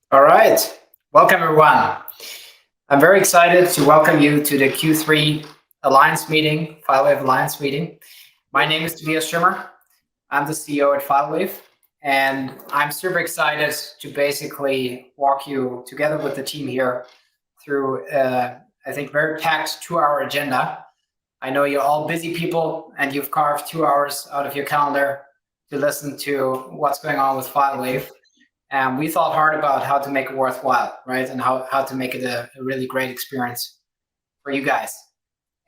All right. Welcome, everyone. I'm very excited to welcome you to the Q3 Alliance meeting, FileWave Alliance meeting. My name is Tobias Schimmer. I'm the CEO at FileWave, and I'm super excited to basically walk you together with the team here through, I think, very packed 2-hour agenda. I know you're all busy people, and you've carved 2 hours out of your calendar to listen to what's going on with FileWave. And we thought hard about how to make it worthwhile, right? And how to make it a really great experience for you guys.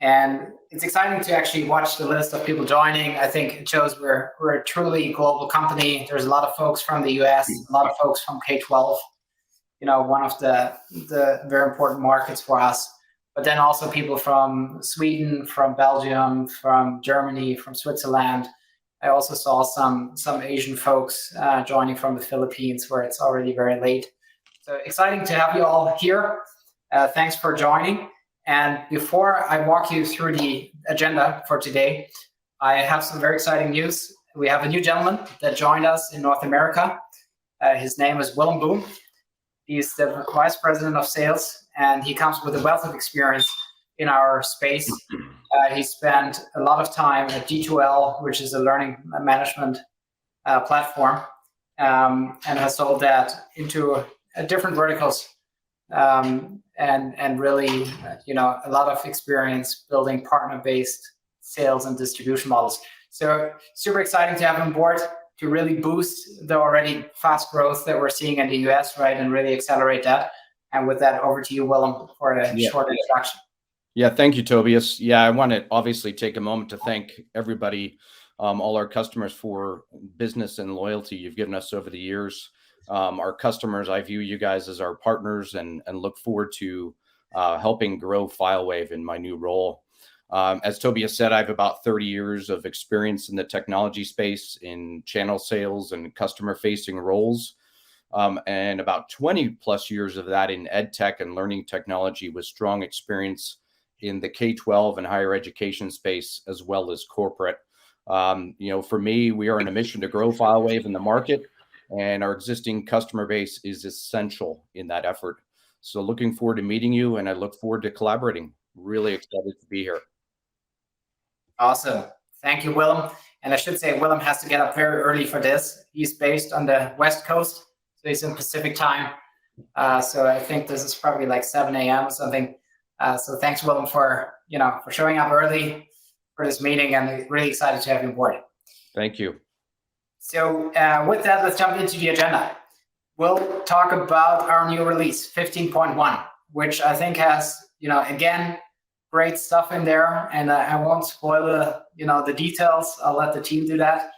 And it's exciting to actually watch the list of people joining. I think it shows we're a truly global company. There's a lot of folks from the US, a lot of folks from K-12, one of the very important markets for us. But then also people from Sweden, from Belgium, from Germany, from Switzerland. I also saw some Asian folks joining from the Philippines, where it's already very late. So exciting to have you all here. Thanks for joining. And before I walk you through the agenda for today, I have some very exciting news. We have a new gentleman that joined us in North America. His name is Willem Boom. He's the Vice President of Sales, and he comes with a wealth of experience in our space. He spent a lot of time at D2L, which is a learning management platform, and has sold that into different verticals, and really, a lot of experience building partner-based sales and distribution models. So super exciting to have him on board to really boost the already fast growth that we're seeing in the US, right, and really accelerate that. And with that, over to you, Willem, for a short introduction. Yeah, thank you, Tobias. Yeah, I want to obviously take a moment to thank everybody, all our customers, for business and loyalty you've given us over the years. Our customers, I view you guys as our partners, and look forward to helping grow FileWave in my new role. As Tobias said, I have about 30 years of experience in the technology space in channel sales and customer-facing roles, and about 20 plus years of that in ed tech and learning technology, with strong experience in the K-12 and higher education space, as well as corporate. For me, we are on a mission to grow FileWave in the market, and our existing customer base is essential in that effort. So looking forward to meeting you, and I look forward to collaborating. Really excited to be here. Awesome. Thank you, Willem. And I should say, Willem has to get up very early for this. He's based on the West Coast, so he's in Pacific time. So I think this is probably like 7 a.m. or something. So thanks, Willem, for showing up early for this meeting, and really excited to have you on board. Thank you. So with that, let's jump into the agenda. We'll talk about our new release, 15.1, which I think has, again, great stuff in there, and I won't spoil the details. I'll let the team do that,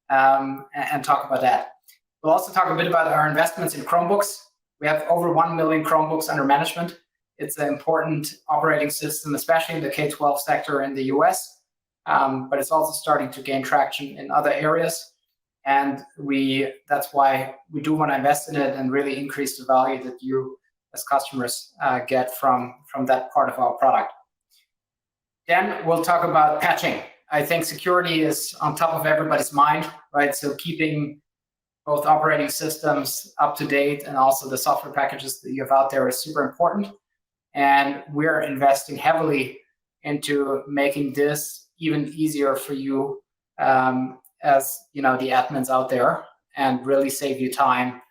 and talk about that. We'll also talk a bit about our investments in Chromebooks. We have over 1 million Chromebooks under management. It's an important operating system, especially in the K-12 sector in the US, but it's also starting to gain traction in other areas. And that's why we do want to invest in it and really increase the value that you as customers get from that part of our product. Then we'll talk about patching. I think security is on top of everybody's mind, right? So keeping both operating systems up to date and also the software packages that you have out there is super important. And we're investing heavily into making this even easier for you as the admins out there, and really save you time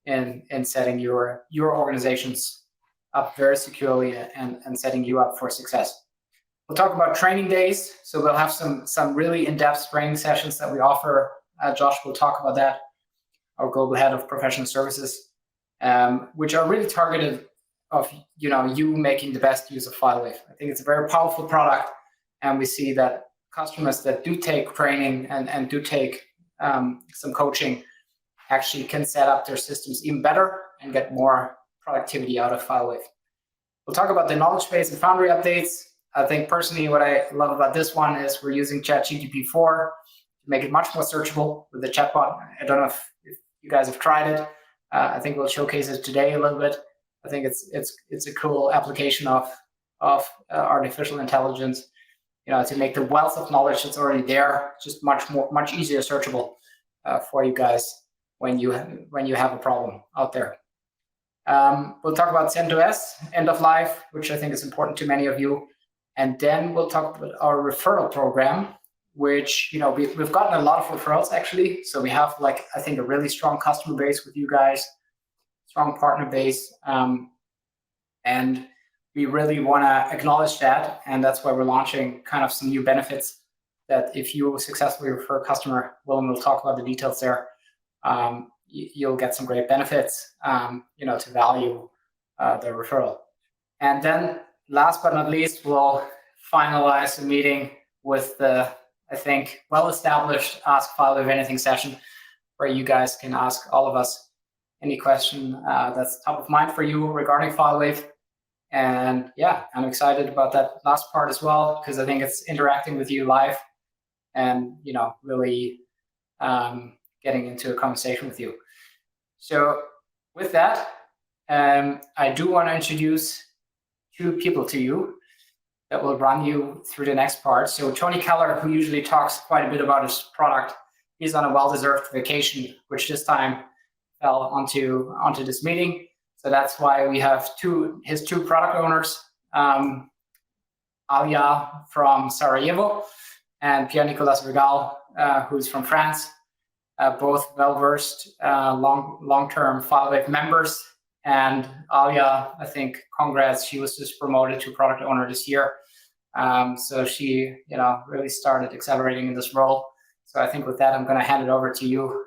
in setting your organizations up very securely and setting you up for success. We'll talk about training days. So we'll have some really in-depth training sessions that we offer. Josh will talk about that, our global head of professional services, which are really targeted of you making the best use of FileWave. I think it's a very powerful product, and we see that customers that do take training and do take some coaching actually can set up their systems even better and get more productivity out of FileWave. We'll talk about the knowledge base and Foundry updates. I think personally what I love about this one is we're using ChatGPT 4 to make it much more searchable with the chatbot. I don't know if you guys have tried it. I think we'll showcase it today a little bit. I think it's a cool application of artificial intelligence, to make the wealth of knowledge that's already there just much easier searchable for you guys when you have a problem out there. We'll talk about CentOS end of life, which I think is important to many of you. And then we'll talk about our referral program, which, you know, we've gotten a lot of referrals actually. So we have, like, I think, a really strong customer base with you guys, strong partner base. And we really want to acknowledge that. And that's why we're launching kind of some new benefits that if you successfully refer a customer, Willem will talk about the details there. You'll get some great benefits, you know, to value the referral. And then last but not least, we'll finalize the meeting with the, I think, well-established Ask FileWave Anything session, where you guys can ask all of us any question that's top of mind for you regarding FileWave. And yeah, I'm excited about that last part as well, because I think it's interacting with you live and, you know, really getting into a conversation with you. So with that, I do want to introduce two people to you that will run you through the next part. So Tony Keller, who usually talks quite a bit about his product, he's on a well-deserved vacation, which this time fell onto this meeting. So that's why we have his two product owners, Alia from Sarajevo and Pierre-Nicolas Regal, who's from France, both well-versed, long-term FileWave members. And Alia, I think, congrats, she was just promoted to product owner this year. So she, you know, really started accelerating in this role. So I think with that, I'm going to hand it over to you,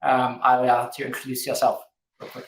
Alia, to introduce yourself real quick.